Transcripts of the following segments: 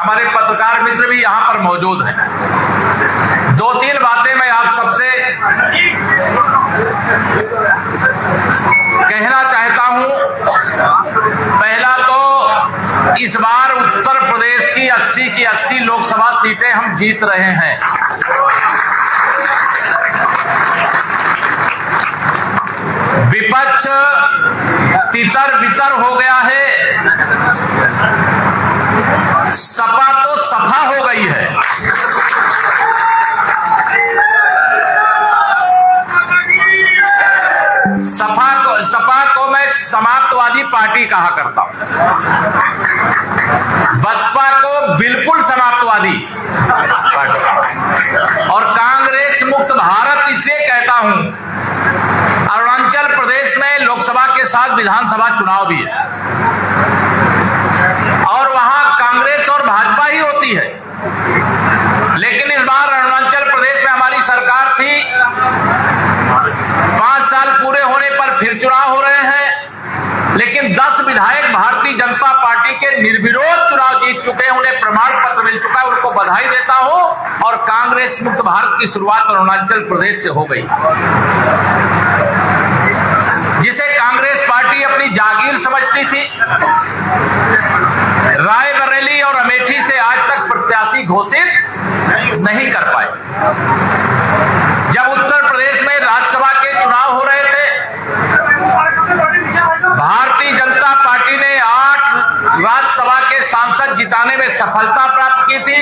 हमारे पत्रकार मित्र भी यहाँ पर मौजूद हैं। दो तीन बातें मैं आप सबसे कहना चाहता हूं। पहला तो इस बार उत्तर प्रदेश की 80 की 80 लोकसभा सीटें हम जीत रहे हैं। विपक्ष तितर बितर हो गया है, सपा तो सफा हो गई है। सपा को मैं समाप्तवादी पार्टी कहा करता हूं, बसपा को बिल्कुल समाप्तवादी पार्टी, और कांग्रेस मुक्त भारत इसलिए कहता हूं, अरुणाचल प्रदेश में लोकसभा के साथ विधानसभा चुनाव भी है और वहां कांग्रेस और भाजपा ही होती है। लेकिन इस बार अरुणाचल प्रदेश में हमारी सरकार थी, 5 साल पूरे होने पर फिर चुनाव हो रहे हैं, लेकिन 10 विधायक भारतीय जनता पार्टी के निर्विरोध चुनाव जीत चुके हैं, उन्हें प्रमाण पत्र मिल चुका है, उनको बधाई देता हूं। और कांग्रेस मुक्त भारत की शुरुआत अरुणाचल प्रदेश से हो गई, जिसे कांग्रेस पार्टी अपनी जागीर समझती थी। रायबरेली और अमेठी से आज तक प्रत्याशी घोषित नहीं कर पाए। जब उत्तर प्रदेश में राज्यसभा के चुनाव हो रहे थे, भारतीय जनता पार्टी ने 8 राज्यसभा के सांसद जिताने में सफलता प्राप्त की थी।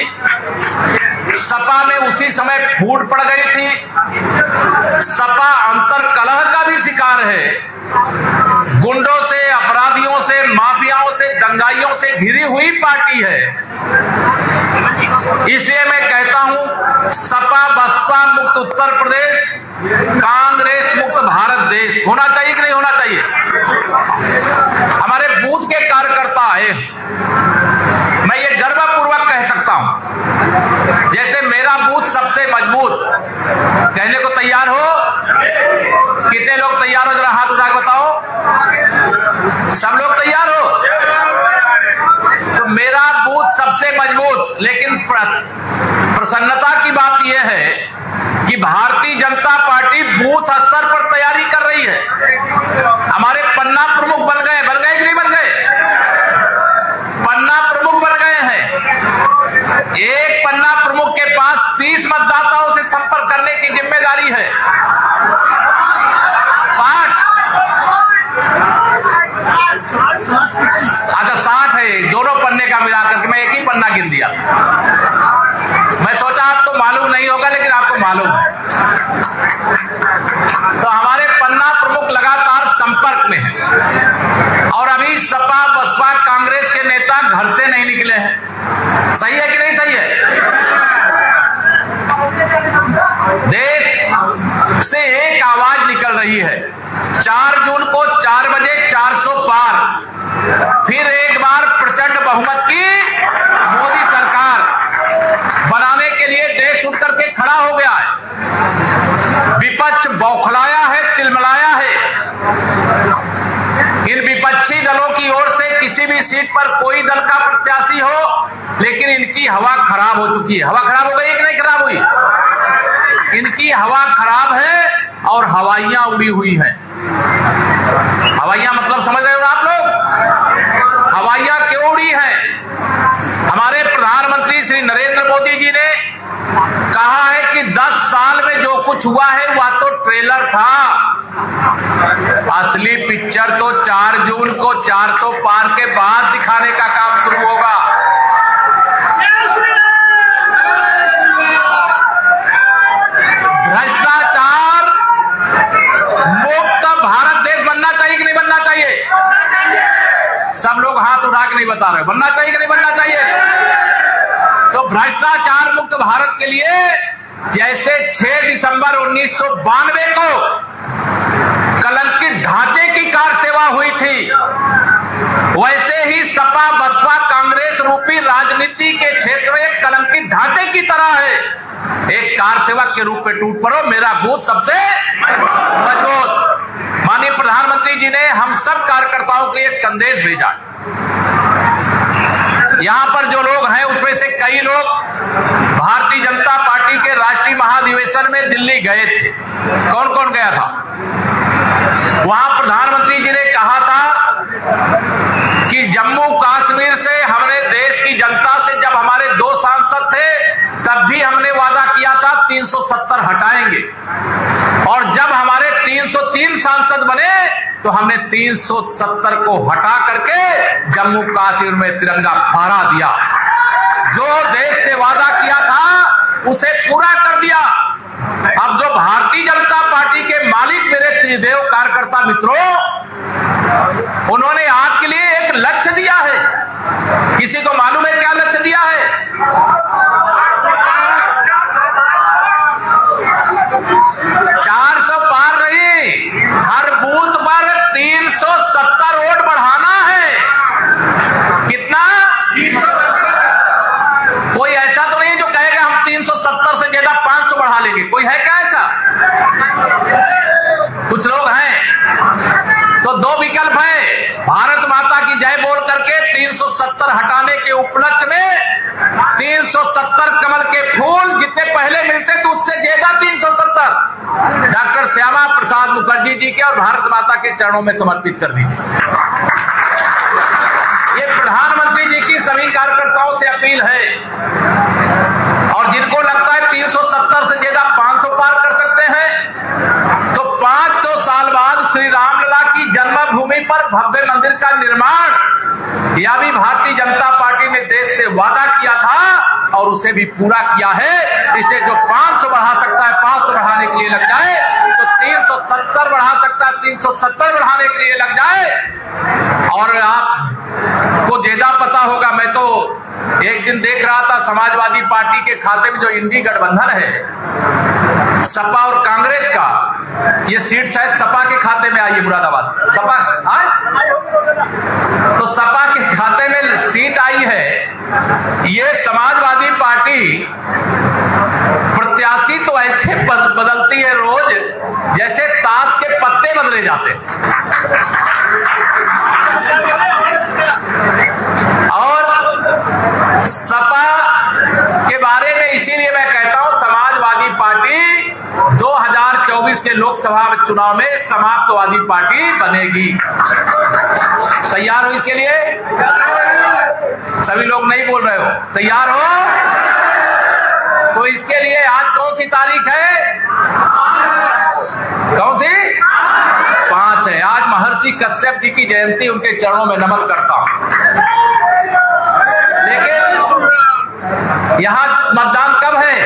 सपा में उसी समय फूट पड़ गई थी। सपा अंतर कलह का भी शिकार है, गुंडों से, अपराधियों से, माफियाओं से, दंगाइयों से घिरी हुई पार्टी है। इसलिए मैं कहता हूं, सपा बसपा मुक्त उत्तर प्रदेश, कांग्रेस मुक्त भारत देश होना चाहिए कि नहीं होना चाहिए? हमारे बूथ के कार्यकर्ता है, मैं ये गर्वपूर्वक कह सकता हूं, जैसे मेरा बूथ सबसे मजबूत। कहने को तैयार हो? कितने लोग तैयार हो? जरा हाथ उठा के बताओ। सब लोग तैयार हो? तो मेरा बूथ सबसे मजबूत। लेकिन प्रसन्नता की बात यह है कि भारतीय जनता पार्टी बूथ स्तर पर तैयारी कर रही है। हमारे पन्ना प्रमुख बन गए कि नहीं बन गए? पन्ना प्रमुख बन गए हैं। एक पन्ना प्रमुख के पास 30 मतदाताओं से संपर्क करने की जिम्मेदारी है। 60 है, दोनों पन्ने का मिलाकर के मैं एक ही पन्ना गिन दिया। मैं सोचा आपको मालूम नहीं होगा, लेकिन आपको मालूम है। तो हमारे पन्ना प्रमुख लगातार संपर्क में है, और अभी सपा बसपा कांग्रेस के नेता घर से नहीं निकले हैं। सही है कि नहीं सही है? देश से एक आवाज निकल रही है। 4 जून को 4 बजे 400 पार, फिर एक बार प्रचंड बहुमत की मोदी सरकार बनाने के लिए देश उठ करके खड़ा हो गया है। विपक्ष बौखलाया है, तिलमिलाया है। इन विपक्षी दलों की ओर से किसी भी सीट पर कोई दल का प्रत्याशी हो, लेकिन इनकी हवा खराब हो चुकी है। हवा खराब हो गई कि नहीं खराब हुई? इनकी हवा खराब है और हवाइयां उड़ी हुई हैं। हवाइयां मतलब समझ रहे हो आप लोग? हवाइयां क्यों उड़ी हैं? हमारे प्रधानमंत्री श्री नरेंद्र मोदी जी ने कहा है कि 10 साल में जो कुछ हुआ है वह तो ट्रेलर था, असली पिक्चर तो 4 जून को 400 पार के बाद दिखाने का काम शुरू होगा। भ्रष्टाचार मुक्त भारत देश बनना चाहिए कि नहीं बनना चाहिए? सब लोग हाथ उठा के नहीं बता रहे। बनना चाहिए कि नहीं बनना चाहिए? तो भ्रष्टाचार मुक्त भारत के लिए जैसे 6 दिसंबर 1992 को कलंकित ढांचे की कार सेवा हुई थी, वैसे ही सपा बसपा कांग्रेस रूपी राजनीति के क्षेत्र में कलंकित ढांचे की तरह है। एक कार सेवक के रूप में टूट पड़ो। मेरा बूथ सबसे मजबूत। माननीय प्रधानमंत्री जी ने हम सब कार्यकर्ताओं को एक संदेश भेजा। यहाँ पर जो लोग हैं उसमें से कई लोग भारतीय जनता पार्टी के राष्ट्रीय महाधिवेशन में दिल्ली गए थे। कौन कौन गया था? वहां प्रधानमंत्री जी ने कहा था कि जम्मू कश्मीर से हमने देश की जनता से, जब हमारे 2 सांसद थे तब भी हमने वादा किया था 370 हटाएंगे, और जब हमारे 303 सांसद बने तो हमने 370 को हटा करके जम्मू कश्मीर में तिरंगा फहरा दिया। जो देश से वादा किया था उसे पूरा कर दिया। अब जो भारतीय जनता पार्टी के मालिक मेरे त्रिदेव कार्यकर्ता मित्रों, उन्होंने आपके लिए एक लक्ष्य दिया है। किसी को मालूम है क्या लक्ष्य दिया है? 400 पार नहीं, हर बूथ पर 370 वोट बढ़ाना है। कितना? कोई ऐसा तो नहीं जो कहेगा हम 370 से ज्यादा 500 बढ़ा लेंगे। कोई है क्या ऐसा? कुछ लोग हैं। तो 2 विकल्प है, भारत माता की जय बोल करके 370 हटाने के उपलक्ष्य में 370 कमल के फूल जितने पहले मिलते थे उससे ज्यादा 370 डॉक्टर श्यामा प्रसाद मुखर्जी जी के और भारत माता के चरणों में समर्पित कर दीजिए। ये प्रधानमंत्री जी की सभी कार्यकर्ताओं से अपील है। और जिनको लगता है 370 से ज्यादा 500 पार कर सकते हैं, तो 500 साल बाद श्री रामलला की जन्मभूमि पर भव्य मंदिर का निर्माण, यह भी भारतीय जनता पार्टी ने देश से वादा किया था और उसे भी पूरा किया है। इसलिए जो 500 बढ़ा सकता है 500 बढ़ाने के लिए लग जाए, तो 370 बढ़ा सकता है 370 बढ़ाने के लिए लग जाए। और आपको ज्यादा पता होगा, मैं तो एक दिन देख रहा था समाजवादी पार्टी के खाते में जो इंडी गठबंधन है सपा और कांग्रेस का, ये सीट शायद सपा के खाते में आई है। मुरादाबाद सपा तो सपा के खाते में सीट आई है। ये समाजवादी पार्टी प्रत्याशी तो ऐसे बदलती है रोज जैसे ताश के पत्ते बदले जाते हैं। और सपा के बारे में इसीलिए मैं कहता हूं समाजवादी पार्टी 2024 के लोकसभा चुनाव में समाप्तवादी पार्टी बनेगी। तैयार हो इसके लिए? सभी लोग नहीं बोल रहे हो। तैयार हो? तो इसके लिए आज कौन सी तारीख है? कौन सी? 5 है। आज महर्षि कश्यप जी की जयंती, उनके चरणों में नमन करता हूं। लेकिन यहां मतदान कब है?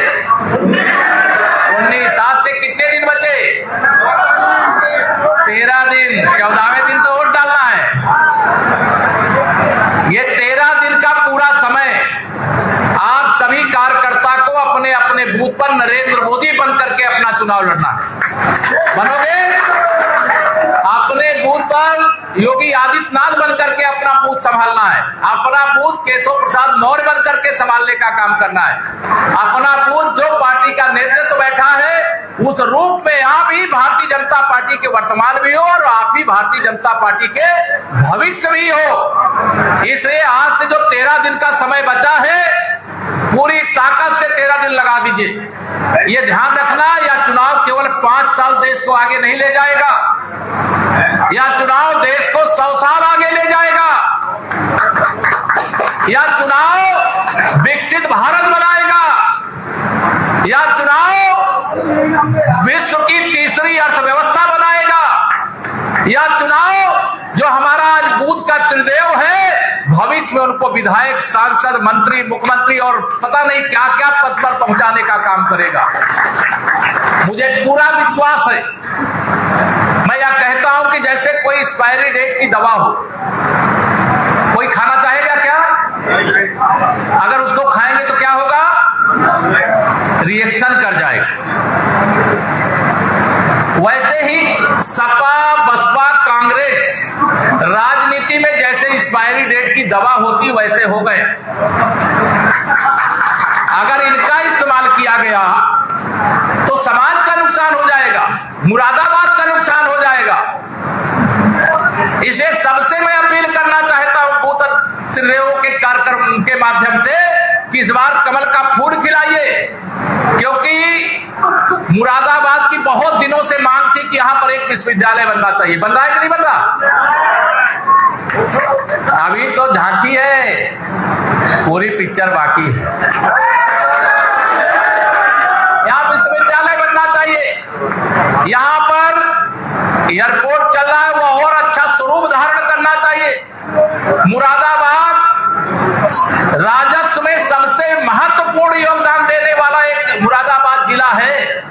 19। 7 से कितने दिन बचे? 13 दिन। 14वें दिन तो वोट डालना है। ये 13 दिन का पूरा समय आप सभी कार्यकर्ता को अपने अपने बूथ पर नरेंद्र मोदी बन करके अपना चुनाव लड़ना है। बनोगे? अपने बूथ पर योगी आदित्यनाथ बन करके अपना बूथ संभालना है। अपना बूथ केशव प्रसाद मौर्य बन करके संभालने का काम करना है। अपना बूथ जो पार्टी का नेतृत्व बैठा है उस रूप में आप ही भारतीय जनता पार्टी के वर्तमान भी हो और आप ही भारतीय जनता पार्टी के भविष्य भी हो। इसलिए आज से जो 13 दिन का समय बचा है, पूरी ताकत से 13 दिन लगा दीजिए। ये ध्यान रखना, यह चुनाव केवल 5 साल देश को आगे नहीं ले जाएगा, यह चुनाव देश को 100 साल आगे ले जाएगा। यह चुनाव विकसित भारत बनाएगा। यह चुनाव विश्व की तीसरी अर्थव्यवस्था बनाएगा। यह चुनाव जो हमारा आज बूथ का त्रिदेव है, भविष्य में उनको विधायक, सांसद, मंत्री, मुख्यमंत्री और पता नहीं क्या क्या पद पर पहुंचाने का काम करेगा। मुझे पूरा विश्वास है। मैं यह कहता हूं कि जैसे कोई एक्सपायरी डेट की दवा हो, कोई खाना चाहेगा क्या? अगर उसको खाएंगे तो क्या होगा? रिएक्शन कर जाएगा। वैसे ही सपा, बसपा, कांग्रेस राजनीति में जैसे एक्सपायरी डेट की दवा होती वैसे हो गए। अगर इनका इस्तेमाल किया गया तो समाज का नुकसान हो जाएगा, मुरादाबाद का नुकसान हो जाएगा। इसे सबसे मैं अपील करना चाहता हूं बूथ त्रिदेवों के कार्यक्रम के माध्यम से कि इस बार कमल का फूल खिलाइए, क्योंकि मुरादाबाद की बहुत दिनों से मांग थी कि यहां पर एक विश्वविद्यालय बनना चाहिए। बन रहा है कि नहीं बन रहा? अभी तो झांकी है, पूरी पिक्चर बाकी है। यहां विश्वविद्यालय बनना चाहिए, यहां पर एयरपोर्ट चल रहा है वो और अच्छा स्वरूप धारण करना चाहिए। मुरादाबाद राजस्व में सबसे महत्वपूर्ण योगदान देने वाला एक मुरादाबाद जिला है,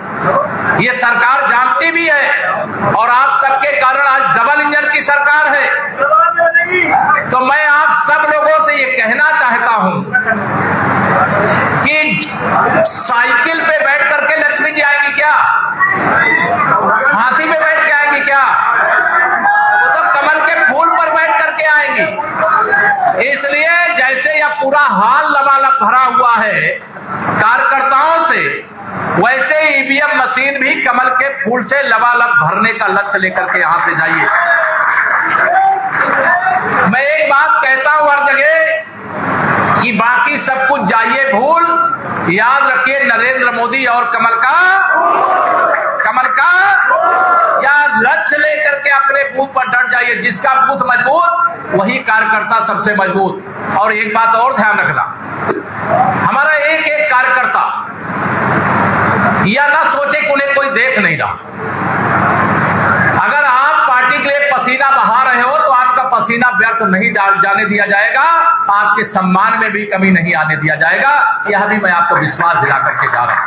ये सरकार जानती भी है, और आप सबके कारण आज डबल इंजन की सरकार है। तो मैं आप सब लोगों से ये कहना चाहता हूं कि साइकिल पे बैठ करके लक्ष्मी जी आएंगी क्या? हाथी पे बैठ के आएंगी क्या? वो तो कमल के फूल पर बैठ करके आएंगी। इसलिए जैसे यह पूरा हाल लबालब भरा हुआ है कार्यकर्ताओं से, वैसे ईवीएम मशीन भी कमल के फूल से लबालब भरने का लक्ष्य लेकर के यहां से जाइए। मैं एक बात कहता हूं हर जगह कि बाकी सब कुछ जाइए भूल, याद रखिए नरेंद्र मोदी और कमल का या लक्ष्य लेकर के अपने बूथ पर डट जाइए। जिसका बूथ मजबूत वही कार्यकर्ता सबसे मजबूत। और एक बात और ध्यान रखना, हमारा एक एक कार्यकर्ता या ना सोचे कि उन्हें कोई देख नहीं रहा। अगर आप पार्टी के लिए पसीना बहा रहे हो तो आपका पसीना व्यर्थ नहीं जाने दिया जाएगा, आपके सम्मान में भी कमी नहीं आने दिया जाएगा। यह भी मैं आपको विश्वास दिला करके जा रहा हूं।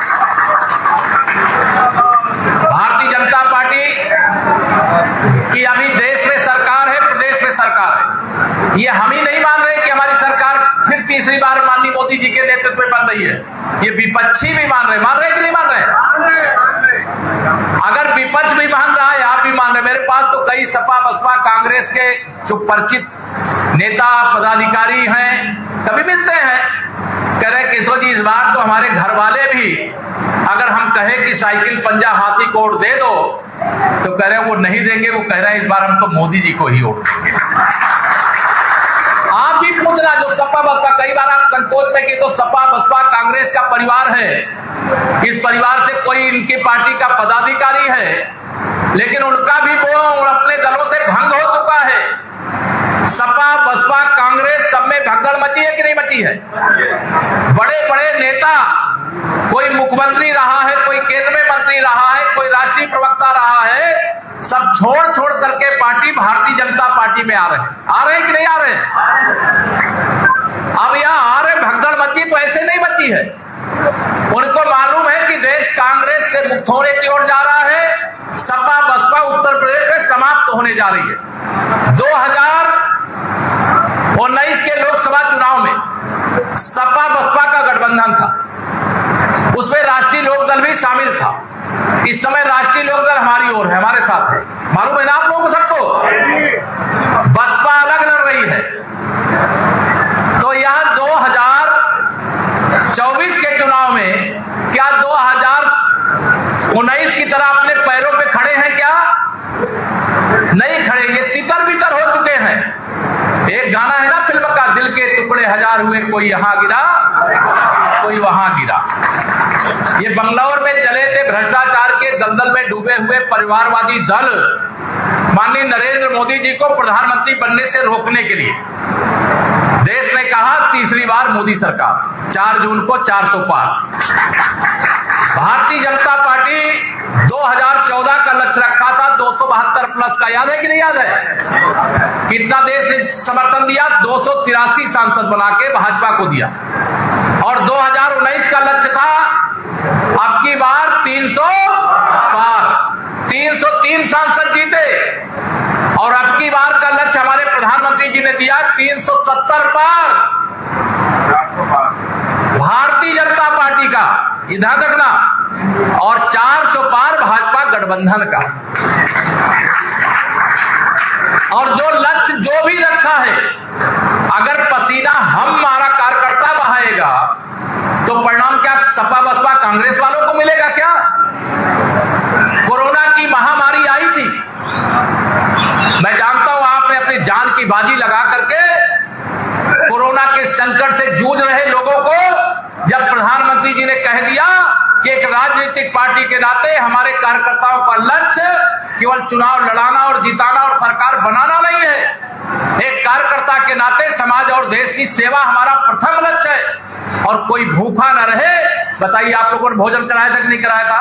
भारतीय जनता पार्टी की अभी देश में सरकार है, प्रदेश में सरकार है। ये हम ही नहीं मान रहे कि हमारी सरकार फिर तीसरी बार माननीय मोदी जी के नेतृत्व में बन रही है, ये विपक्षी भी मान रहे कि नहीं मान रहे? अगर विपक्ष भी मान रहा है, आप भी मान रहे। मेरे पास तो कई सपा बसपा कांग्रेस के जो परिचित नेता पदाधिकारी हैं, कभी मिलते हैं, कह रहे केशव जी इस बार तो हमारे घर वाले भी अगर हम कहें कि साइकिल पंजा हाथी को वोट दे दो तो कह रहे वो नहीं देंगे, वो कह रहे हैं इस बार हम तो मोदी जी को ही वोट देंगे। आप भी पूछना जो सपा बसपा, कई बार आप संकोच में कि तो सपा बसपा कांग्रेस का परिवार है, इस परिवार से कोई इनकी पार्टी का पदाधिकारी है, लेकिन उनका भी वो अपने दलों से भंग हो चुका है। सपा बसपा कांग्रेस सब में भगदड़ मची है कि नहीं मची है? बड़े बड़े नेता, कोई मुख्यमंत्री रहा है, कोई केंद्र में मंत्री रहा है, कोई राष्ट्रीय प्रवक्ता रहा है, सब छोड़ करके पार्टी भारतीय जनता पार्टी में आ रहे हैं कि नहीं आ रहे? अब यहाँ आ रहे, भगदड़ मची तो ऐसे नहीं मची है। उनको मालूम है कि देश कांग्रेस से मुक्त होने की ओर जा रहा है, सपा बसपा उत्तर प्रदेश में समाप्त होने जा रही है। 2019 के लोकसभा चुनाव में सपा बसपा का गठबंधन था, उसमें राष्ट्रीय लोकदल भी शामिल था। इस समय राष्ट्रीय लोकदल हमारी ओर है, हमारे साथ है, मालूम है ना आप लोगों को सबको? बसपा अलग लड़ रही है। तो यहां 2024 के चुनाव में क्या 2019 की तरह अपने पैरों पे खड़े हैं क्या? नहीं खड़े, ये तितर बितर हो चुके हैं। एक गाना है ना फिल्म का, दिल के टुकड़े हजार हुए, कोई यहां गिरा कोई वहां गिरा। ये बंगलौर में चले थे भ्रष्टाचार के दलदल में डूबे हुए परिवारवादी दल माननीय नरेंद्र मोदी जी को प्रधानमंत्री बनने से रोकने के लिए। देश ने कहा तीसरी बार मोदी सरकार, 4 जून को 400 पार। भारतीय जनता पार्टी 2014 का लक्ष्य रखा था 272 प्लस का, याद है कि नहीं याद है? कितना देश ने समर्थन दिया? 283 सांसद बना के भाजपा को दिया। और 2019 का लक्ष्य था अब की बार 300 पार, 303 सांसद जीते। और अब की बार का लक्ष्य हमारे प्रधानमंत्री जी ने दिया 370 पार। भारतीय जनता पार्टी का, ध्यान रखना, और 400 पार भाजपा गठबंधन का। और जो लक्ष्य जो भी रखा है, अगर पसीना हमारा कार्यकर्ता बहाएगा तो परिणाम क्या सपा बसपा कांग्रेस वालों को मिलेगा क्या? कोरोना की महामारी आई थी, मैं जानता हूं आपने अपनी जान की बाजी लगा करके कोरोना के संकट से जूझ रहे लोगों को पार्टी के नाते हमारे कार्यकर्ताओं का लक्ष्य केवल चुनाव लड़ाना और जिताना और सरकार बनाना नहीं है। एक कार्यकर्ता के नाते समाज और देश की सेवा हमारा प्रथम लक्ष्य है। और कोई भूखा न रहे। बताइए, आप लोगों ने भोजन कराया था कि नहीं कराया था?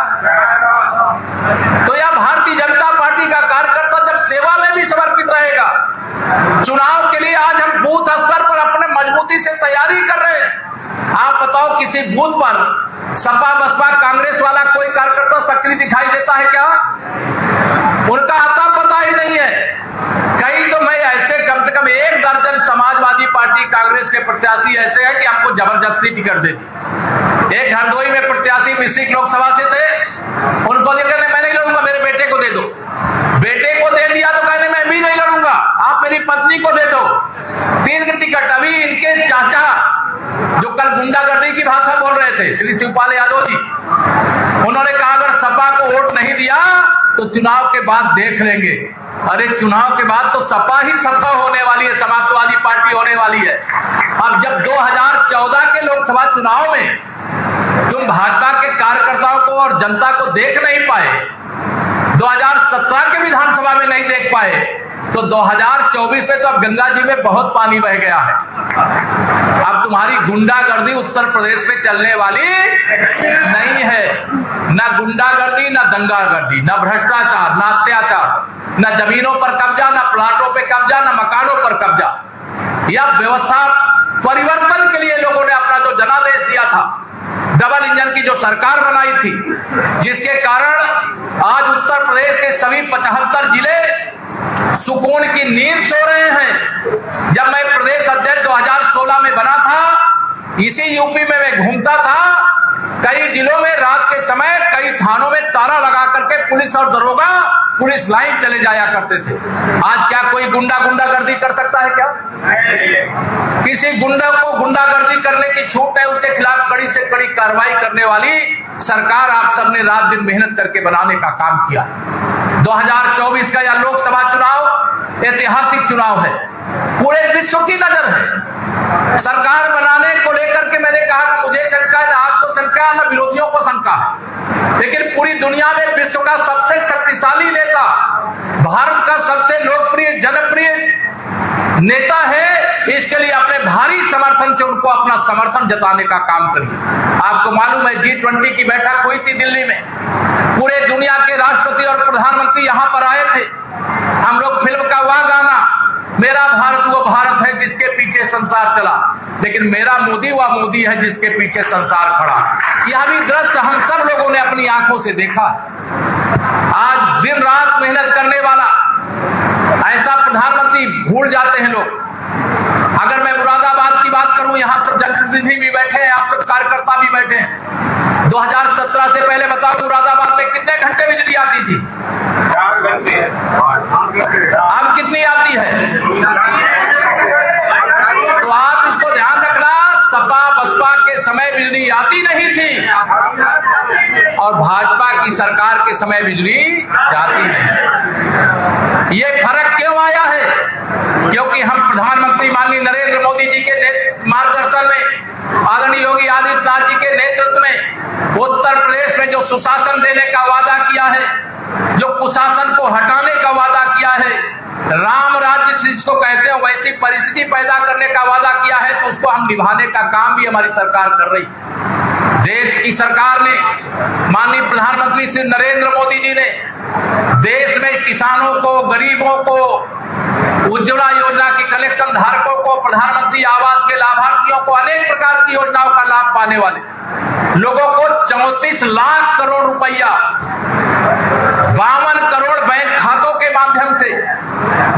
तो यह भारतीय जनता पार्टी का कार्यकर्ता जब सेवा में भी समर्पित रहेगा, चुनाव के लिए आज हम बूथ स्तर पर अपने मजबूती से तैयारी कर रहे हैं। आप बताओ, किसी बूथ पर सपा बसपा कांग्रेस वाला कोई कार्यकर्ता सक्रिय दिखाई देता है क्या? उनका आता पता ही नहीं है। कई तो मैं ऐसे कम से कम 1 दर्जन समाजवादी पार्टी कांग्रेस के प्रत्याशी ऐसे हैं कि हमको जबरदस्ती टिकट दे दी। एक हरदोई में प्रत्याशी मिश्रिक लोकसभा से थे, उनको लेकर मैं नहीं लड़ूंगा, मेरे बेटे को दे दो। बेटे को दे दिया तो कहने मैं भी नहीं लड़ूंगा, आप मेरी पत्नी को दे दो। 3 टिकट। अभी इनके चाचा जो कल गुंडागर्दी की भाषा बोल रहे थे, श्री शिवपाल यादव जी, उन्होंने कहा अगर सपा को वोट नहीं दिया तो चुनाव के बाद देख लेंगे। अरे चुनाव के बाद तो सपा ही सपा होने वाली है, समाजवादी पार्टी होने वाली है। अब जब 2014 के लोकसभा चुनाव में तुम भाजपा के कार्यकर्ताओं को और जनता को देख नहीं पाए, 2017 के विधानसभा में नहीं देख पाए, तो 2024 में तो अब गंगा जी में बहुत पानी बह गया है। अब तुम्हारी गुंडागर्दी उत्तर प्रदेश में चलने वाली नहीं है। ना गुंडागर्दी, ना दंगागर्दी, ना भ्रष्टाचार, ना अत्याचार, न जमीनों पर कब्जा, न प्लाटों पे कब्जा, न मकानों पर कब्जा। यह व्यवस्था परिवर्तन के लिए लोगों ने अपना जो जनादेश दिया था, डबल इंजन की जो सरकार बनाई थी, जिसके कारण आज उत्तर प्रदेश के सभी 75 जिले सुकून की नींद सो रहे हैं। जब मैं प्रदेश अध्यक्ष 2016 में बना था, इसी यूपी में मैं घूमता था, कई जिलों में रात के समय कई थानों में ताला लगा करके पुलिस और दरोगा पुलिस लाइन चले जाया करते थे। आज क्या कोई गुंडागर्दी कर सकता है क्या? किसी गुंडा को गुंडागर्दी करने की छूट है, उसके खिलाफ कड़ी से कड़ी कार्रवाई करने वाली सरकार आप सबने रात दिन मेहनत करके बनाने का काम किया। 2024 का यह लोकसभा चुनाव ऐतिहासिक चुनाव है, पूरे विश्व की नजर है। सरकार बनाने को लेकर के मैंने कहा कि मुझे शंका है, ना आपको शंका है, ना विरोधियों को शंका है, लेकिन पूरी दुनिया में विश्व का सबसे शक्तिशाली नेता, भारत का सबसे लोकप्रिय जनप्रिय नेता है, इसके लिए अपने भारी समर्थन से उनको अपना समर्थन जताने का काम करिए। आपको मालूम है G20 की बैठक हुई थी दिल्ली में, पूरे दुनिया के राष्ट्रपति और प्रधानमंत्री यहां पर आए थे। हम लोग फिल्म का वह गाना मेरा भारत वो भारत है जिसके पीछे संसार चला, लेकिन मेरा मोदी वह मोदी है जिसके पीछे संसार खड़ा। यह भी दृश्य हम सब लोगों ने अपनी आंखों से देखा। आज दिन रात मेहनत करने वाला ऐसा प्रधानमंत्री भूल जाते हैं लोग। अगर मैं मुरादाबाद की बात करूं, यहां सब जनप्रतिनिधि भी बैठे हैं, आप सब कार्यकर्ता भी बैठे हैं। 2017 से पहले बताओ मुरादाबाद में कितने घंटे बिजली आती थी? 4 घंटे। अब कितनी आती है? तो आप इसको ध्यान रखना, सपा बसपा के समय बिजली आती नहीं थी और भाजपा की सरकार के समय बिजली जाती नहीं। ये फर्क क्यों आया है? क्योंकि हम प्रधानमंत्री माननीय नरेंद्र मोदी जी के मार्गदर्शन में, आदरणीय योगी आदित्यनाथ जी के नेतृत्व में उत्तर प्रदेश में जो सुशासन देने का वादा किया है, जो कुशासन को हटाने का वादा किया है, राम राज्य जिसको कहते हैं वैसी परिस्थिति पैदा करने का वादा किया है, तो उसको हम निभाने का काम भी हमारी सरकार कर रही है। देश की सरकार ने, माननीय प्रधानमंत्री श्री नरेंद्र मोदी जी ने देश में किसानों को, गरीबों को, उज्ज्वला योजना के कलेक्शन धारकों को, प्रधानमंत्री आवास के लाभार्थियों को, अनेक प्रकार की योजनाओं का लाभ पाने वाले लोगों को 34 लाख करोड़ रुपया 52 करोड़ बैंक खातों के माध्यम से,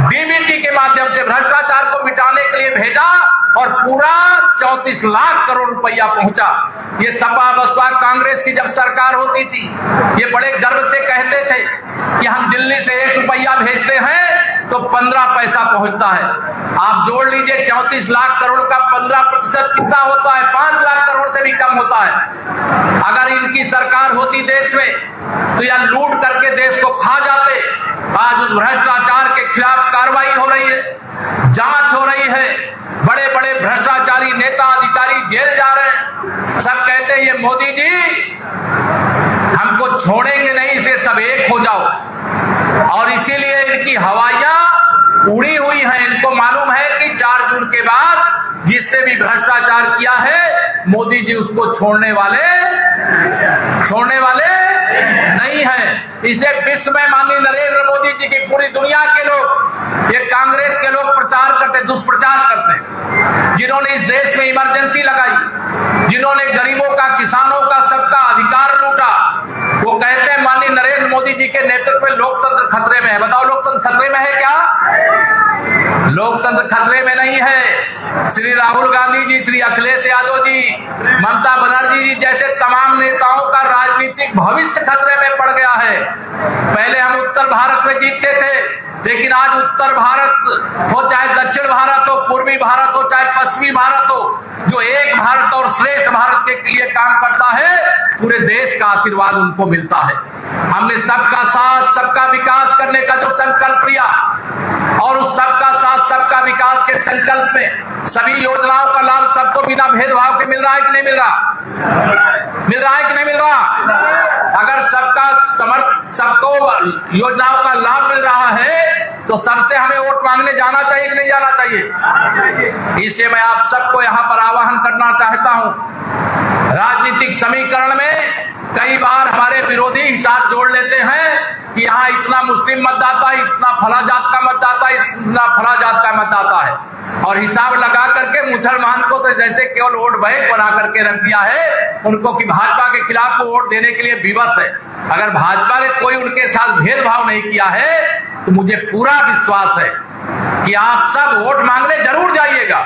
डीबीटी के माध्यम से भ्रष्टाचार को मिटाने के लिए भेजा और पूरा 34 लाख करोड़ रुपया पहुंचा। ये सपा बसपा कांग्रेस की जब सरकार होती थी, ये बड़े गर्व से कहते थे कि हम दिल्ली से 1 रुपया भेजते हैं तो 15 पैसा पहुंचता है। आप जोड़ लीजिए 34 लाख करोड़ का 15% कितना होता है? 5 लाख करोड़ से भी कम होता है। अगर इनकी सरकार होती देश में तो यह लूट करके देश को खा जाते। आज उस भ्रष्टाचार के खिलाफ कार्रवाई हो रही है, जांच हो रही है, बड़े बड़े भ्रष्टाचारी नेता अधिकारी जेल जा रहे हैं। सब कहते हैं ये मोदी जी हमको छोड़ेंगे नहीं, इसलिए सब एक हो जाओ। और इसीलिए इनकी हवाइयां उड़ी हुई हैं। इनको मालूम है कि 4 जून के बाद जिसने भी भ्रष्टाचार किया है, मोदी जी उसको छोड़ने वाले नहीं हैं। इसलिए विश्व में माननीय नरेंद्र मोदी जी की पूरी दुनिया के लोग, ये कांग्रेस के लोग प्रचार करते, दुष्प्रचार करते, जिन्होंने इस देश में इमरजेंसी लगाई, जिन्होंने गरीबों का, किसानों का, सबका अधिकार लूटा, वो कहते हैं माननीय नरेंद्र मोदी जी के नेतृत्व में लोकतंत्र खतरे में है। बताओ, लोकतंत्र खतरे में है क्या? लोकतंत्र खतरे में नहीं है। श्री राहुल गांधी जी, श्री अखिलेश यादव जी, ममता बनर्जी जी जैसे तमाम नेताओं का राजनीतिक भविष्य खतरे में पड़ गया है। पहले हम उत्तर भारत में जीतते थे, लेकिन आज उत्तर भारत हो चाहे दक्षिण भारत हो, पूर्वी भारत हो चाहे पश्चिमी भारत हो, जो एक भारत और श्रेष्ठ भारत के लिए काम करता है, पूरे देश का आशीर्वाद उनको मिलता है। हमने सबका साथ सबका विकास करने का जो संकल्प लिया, और उस सबका साथ सबका विकास के संकल्प में सभी योजनाओं का लाभ सबको बिना भेदभाव के मिल रहा है कि नहीं मिल रहा? मिल रहा है कि नहीं मिल रहा? अगर सबको योजनाओं का लाभ मिल रहा है, तो सबसे हमें वोट मांगने जाना चाहिए कि नहीं जाना चाहिए? इसलिए मैं आप सबको यहाँ पर आह्वान करना चाहता हूँ। राजनीतिक समीकरण में कई बार हमारे विरोधी हिसाब जोड़ लेते हैं कि यहाँ इतना मुस्लिम मतदाता, इतना फला जात का मतदाता, इतना फला जात का मतदाता है, और हिसाब लगा करके मुसलमान को तो जैसे केवल वोट बैंक बना करके रख दिया है उनको, कि भाजपा के खिलाफ वो वोट देने के लिए विवश है। अगर भाजपा ने कोई उनके साथ भेदभाव नहीं किया है, तो मुझे पूरा विश्वास है कि आप सब वोट मांगने जरूर जाइएगा।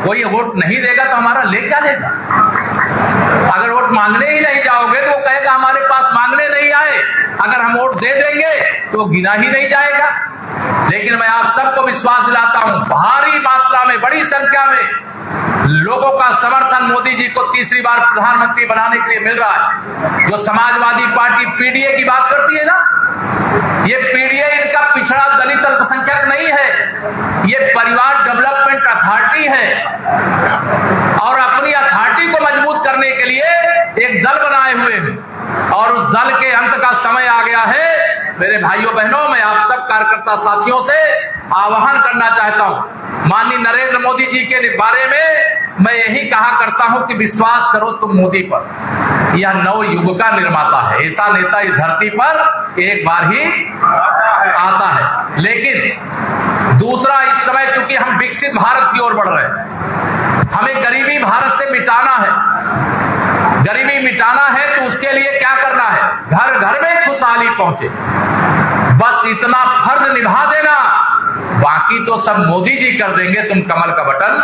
कोई वोट नहीं देगा तो हमारा ले क्या लेगा? अगर वोट मांगने ही नहीं जाओगे तो वो कहेगा हमारे पास मांगने नहीं आए। अगर हम वोट दे देंगे तो वो गिना ही नहीं जाएगा। लेकिन मैं आप सबको विश्वास दिलाता हूं, भारी मात्रा में, बड़ी संख्या में लोगों का समर्थन मोदी जी को तीसरी बार प्रधानमंत्री बनाने के लिए मिल रहा है। जो समाजवादी पार्टी पीडीए की बात करती है ना, ये पीडीए इनका पिछड़ा दलित अल्पसंख्यक नहीं है, ये परिवार डेवलपमेंट अथॉरिटी है, और अपनी अथॉरिटी को मजबूत करने के लिए एक दल बनाए हुए हैं, और उस दल के अंत का समय आ गया है। मेरे भाइयों बहनों, मैं आप सब कार्यकर्ता साथियों से आह्वान करना चाहता हूं। माननीय नरेंद्र मोदी जी के बारे में मैं यही कहा करता हूं कि विश्वास करो तुम मोदी पर, यह नव युग का निर्माता है। ऐसा नेता इस धरती पर एक बार ही आता है। लेकिन दूसरा, इस समय चूंकि हम विकसित भारत की ओर बढ़ रहे हैं, हमें गरीबी भारत से मिटाना है। गरीबी मिटाना है तो उसके लिए क्या करना है? घर घर में खुशहाली पहुंचे, बस इतना फर्ज निभा देना, बाकी तो सब मोदी जी कर देंगे। तुम कमल का बटन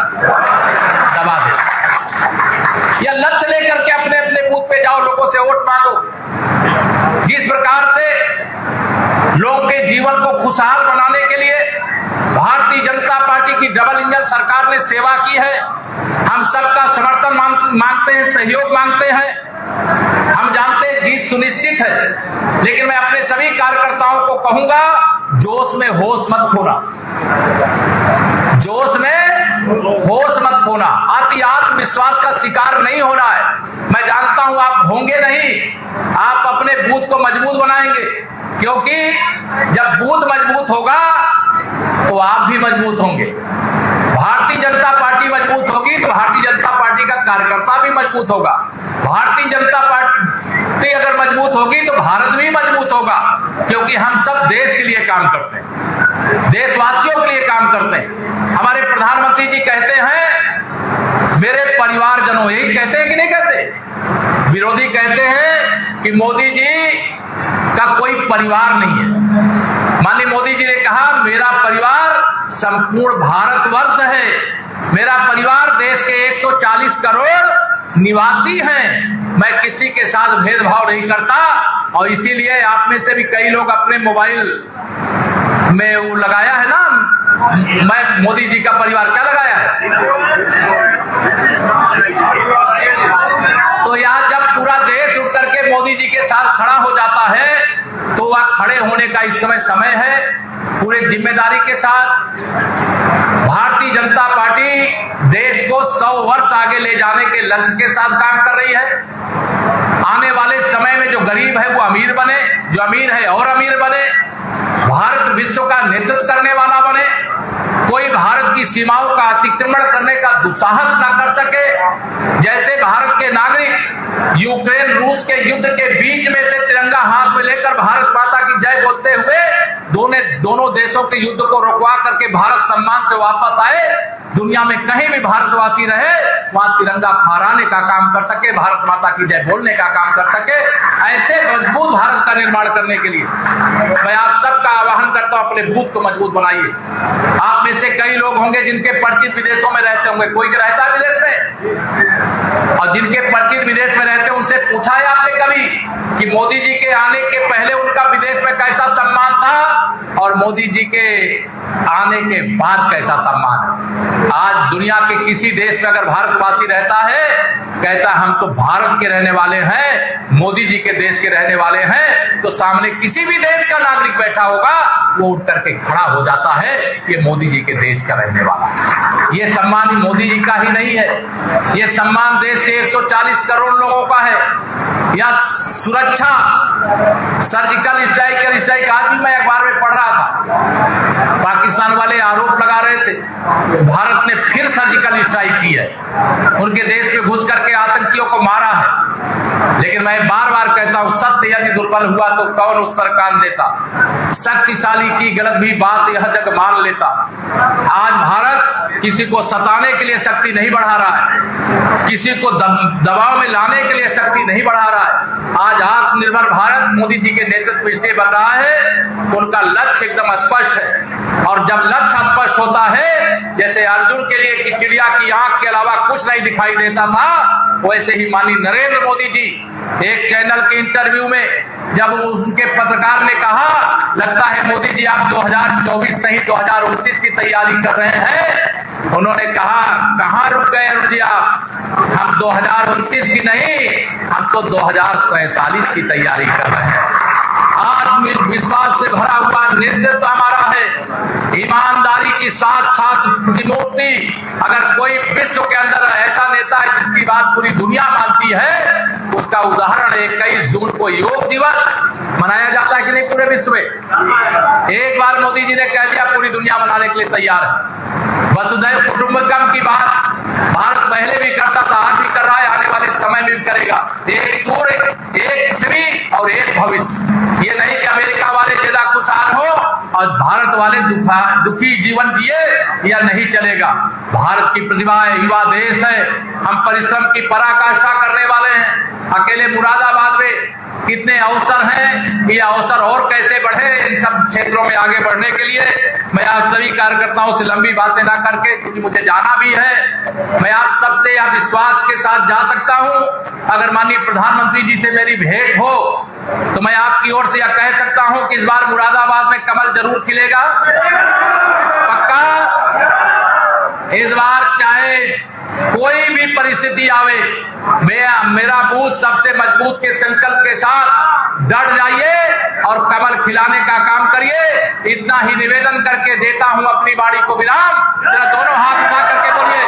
दबा दे, या लक्ष्य लेकर के अपने अपने बूथ पे जाओ, लोगों से वोट मांगो। जिस प्रकार से लोगों के जीवन को खुशहाल बनाने के लिए भारतीय जनता पार्टी की डबल इंजन सरकार ने सेवा की है, हम सबका समर्थन मांगते हैं, सहयोग मांगते हैं। हम जानते हैं जीत सुनिश्चित है, लेकिन मैं अपने सभी कार्यकर्ताओं को कहूंगा, जोश में होश मत खोना, जोश में होश मत खोना, अति आत्मविश्वास का शिकार नहीं होना है। मैं जानता हूं आप होंगे नहीं, आप अपने बूथ को मजबूत बनाएंगे, क्योंकि जब बूथ मजबूत होगा तो आप भी मजबूत होंगे। भारतीय जनता पार्टी मजबूत होगी तो भारतीय जनता पार्टी का कार्यकर्ता भी मजबूत होगा। भारतीय जनता पार्टी अगर मजबूत होगी तो भारत भी मजबूत होगा, क्योंकि हम सब देश के लिए काम करते हैं, देशवासियों के लिए काम करते हैं। हमारे प्रधानमंत्री जी कहते हैं मेरे परिवारजनों, यही कहते हैं कि नहीं कहते? विरोधी कहते हैं कि मोदी जी का कोई परिवार नहीं है। माननीय मोदी जी ने कहा मेरा परिवार संपूर्ण भारतवर्ष है, मेरा परिवार देश के 140 करोड़ निवासी हैं, मैं किसी के साथ भेदभाव नहीं करता। और इसीलिए आप में से भी कई लोग अपने मोबाइल में वो लगाया है ना, मैं मोदी जी का परिवार, क्या लगाया है? तो यहाँ जब पूरा देश उठ करके मोदी जी के साथ खड़ा हो जाता है, तो वह खड़े होने का इस समय है। पूरे जिम्मेदारी के साथ भारतीय जनता पार्टी देश को 100 वर्ष आगे ले जाने के लक्ष्य के साथ काम कर रही है। आने वाले समय में जो गरीब है वो अमीर बने, जो अमीर है और अमीर बने, भारत विश्व का नेतृत्व करने वाला बने, कोई भारत की सीमाओं का अतिक्रमण करने का दुस्साहस ना कर सके। जैसे भारत के नागरिक यूक्रेन रूस के युद्ध के बीच में से तिरंगा हाथ में लेकर भारत माता की जय बोलते हुए दोनों देशों के युद्ध को रुकवा करके भारत सम्मान से वापस आए, दुनिया में कहीं भी भारतवासी रहे वहां तिरंगा फहराने का काम कर सके, भारत माता की जय बोलने का काम कर सके। ऐसे मजबूत भारत का निर्माण करने के लिए मैं आप सबका आह्वान करता हूं, अपने बूथ को मजबूत बनाइए। आप में से कई लोग होंगे जिनके परिचित विदेशों में रहते होंगे, कोई रहता है विदेश में, और जिनके परिचित विदेश में रहते हैं उनसे पूछा है आपने कभी कि मोदी जी के आने के पहले उनका विदेश में कैसा सम्मान था और मोदी जी के आने के बाद कैसा सम्मान है? आज दुनिया के किसी देश में अगर भारतवासी रहता है, कहता हम तो भारत के रहने वाले हैं, मोदी जी के देश के रहने वाले हैं, तो सामने किसी भी देश का नागरिक बैठा होगा वो उठ करके खड़ा हो जाता है, ये मोदी जी के देश का रहने वाला है। ये सम्मान मोदी जी का ही नहीं है, ये सम्मान देश के 140 करोड़ लोगों का है। या सुरक्षा, सर्जिकल स्ट्राइक आज भी मैं अखबार में पढ़ रहा था, पाकिस्तान वाले आरोप लगा रहे थे भारत ने फिर सर्जिकल स्ट्राइक की है, उनके देश में घुस करके आतंकियों को मारा है। लेकिन मैं बार बार कहता हूं, सत्य यदि दुर्बल हुआ तो कौन उस पर कान देता, शक्तिशाली की गलत भी बात यह जग मान लेता। आज भारत किसी को सताने के लिए शक्ति नहीं बढ़ा रहा है, किसी को दबाव में लाने के लिए शक्ति नहीं बढ़ा रहा है। आज आत्मनिर्भर भारत मोदी जी के नेतृत्व में इसलिए बन रहा है, उनका लक्ष्य एकदम स्पष्ट है, और जब लक्ष्य स्पष्ट होता है, जैसे अर्जुन के लिए कि चिड़िया की आंख के अलावा कुछ नहीं दिखाई देता था, वैसे ही माननीय नरेंद्र मोदी जी एक चैनल के इंटरव्यू में जब उनके पत्रकार ने कहा लगता है मोदी जी आप 2024 नहीं 2029 की तैयारी कर रहे हैं, उन्होंने कहा कहां रुक गए अरुण जी आप, हम 2029 की नहीं, हम तो 2047 की तैयारी कर रहे हैं। आत्मविश्वास से भरा हुआ नेतृत्व हमारा है, ईमानदारी की साक्षात प्रतिमूर्ति। अगर कोई विश्व के अंदर ऐसा नेता है जिसकी बात पूरी दुनिया मानती है, उसका उदाहरण 21 जून को योग दिवस मनाया जाता है कि नहीं पूरे विश्व में। एक बार मोदी जी ने कह दिया पूरी दुनिया मनाने के लिए तैयार है। वसुधैव कुटुंबकम की बात भारत पहले भी करता था, आज भी कर रहा है, आने वाले समय में भी करेगा। एक सूर्य, एक पृथ्वी और एक भविष्य। ये नहीं कि अमेरिका वाले ज्यादा खुशहाल हो और भारत वाले दुखी जीवन जिए, या नहीं चलेगा। भारत की प्रतिभा है, युवा देश है, हम परिश्रम की पराकाष्ठा करने वाले हैं। अकेले मुरादाबाद में कितने अवसर हैं, ये अवसर और कैसे बढ़े इन सब क्षेत्रों में आगे बढ़ने के लिए। मैं आप सभी कार्यकर्ताओं से लंबी बातें ना करके, क्योंकि मुझे जाना भी है, मैं आप सबसे यह विश्वास के साथ जा सकता हूं, अगर माननीय प्रधानमंत्री जी से मेरी भेंट हो तो मैं आपकी ओर से यह कह सकता हूं कि इस बार मुरादाबाद में कमल जरूर खिलेगा, पक्का। इस बार चाहे कोई भी परिस्थिति आवे, मेरा बूथ सबसे मजबूत के संकल्प के साथ डट जाइए और कमल खिलाने का काम करिए। इतना ही निवेदन करके देता हूं अपनी बाड़ी को विराम। जरा दोनों हाथ उठा करके बोलिए।